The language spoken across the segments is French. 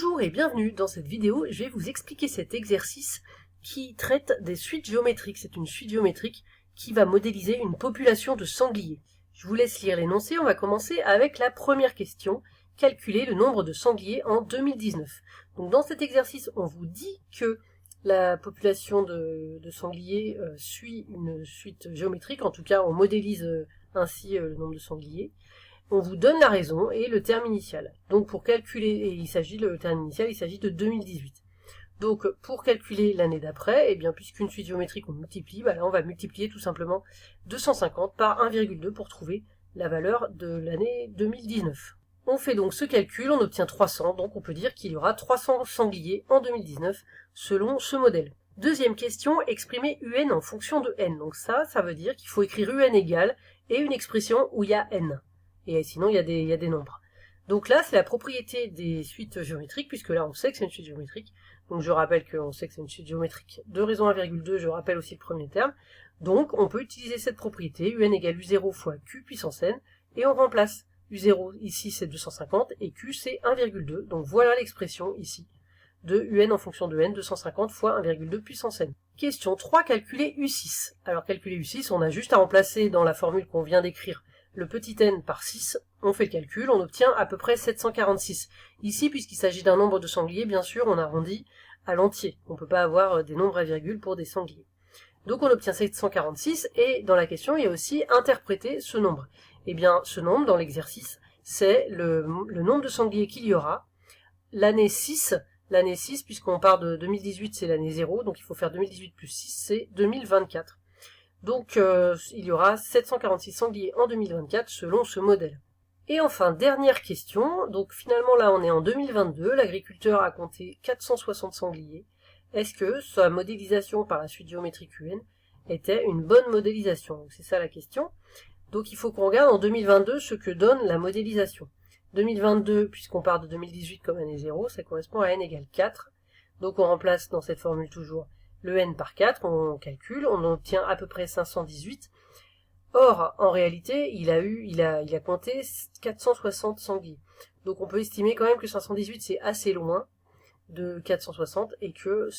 Bonjour et bienvenue dans cette vidéo. Je vais vous expliquer cet exercice qui traite des suites géométriques. C'est une suite géométrique qui va modéliser une population de sangliers. Je vous laisse lire l'énoncé. On va commencer avec la première question. Calculer le nombre de sangliers en 2019. Donc dans cet exercice, on vous dit que la population de sangliers suit une suite géométrique. En tout cas, on modélise ainsi le nombre de sangliers. On vous donne la raison et le terme initial. Donc pour calculer, et le terme initial, il s'agit de 2018. Donc pour calculer l'année d'après, eh bien puisqu'une suite géométrique on multiplie, là on va multiplier tout simplement 250 par 1,2 pour trouver la valeur de l'année 2019. On fait donc ce calcul, on obtient 300, donc on peut dire qu'il y aura 300 sangliers en 2019 selon ce modèle. Deuxième question, exprimer UN en fonction de n. Donc ça veut dire qu'il faut écrire UN égale et une expression où il y a n. Et sinon il y a des nombres. Donc là c'est la propriété des suites géométriques, puisque là on sait que c'est une suite géométrique. Donc je rappelle qu'on sait que c'est une suite géométrique de raison 1,2, je rappelle aussi le premier terme. Donc on peut utiliser cette propriété, UN égale U0 fois Q puissance n, et on remplace U0 ici c'est 250, et Q c'est 1,2. Donc voilà l'expression ici de UN en fonction de n, 250 fois 1,2 puissance n. Question 3, calculer U6. Alors calculer U6, on a juste à remplacer dans la formule qu'on vient d'écrire le petit n par 6, on fait le calcul, on obtient à peu près 746. Ici, puisqu'il s'agit d'un nombre de sangliers, bien sûr, on arrondit à l'entier. On ne peut pas avoir des nombres à virgule pour des sangliers. Donc on obtient 746, et dans la question, il y a aussi interpréter ce nombre. Eh bien, ce nombre, dans l'exercice, c'est le nombre de sangliers qu'il y aura. L'année 6, puisqu'on part de 2018, c'est l'année 0, donc il faut faire 2018 plus 6, c'est 2024. Donc il y aura 746 sangliers en 2024 selon ce modèle. Et enfin, dernière question, donc finalement là on est en 2022, l'agriculteur a compté 460 sangliers. Est-ce que sa modélisation par la suite géométrique UN était une bonne modélisation? C'est ça la question. Donc il faut qu'on regarde en 2022 ce que donne la modélisation. 2022, puisqu'on part de 2018 comme année 0, ça correspond à n égale 4. Donc on remplace dans cette formule toujours le n par 4, on calcule, on obtient à peu près 518. Or, en réalité, il a compté 460 sangliers. Donc on peut estimer quand même que 518 c'est assez loin de 460 et que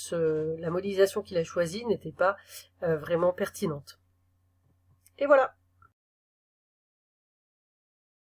la modélisation qu'il a choisie n'était pas vraiment pertinente. Et voilà.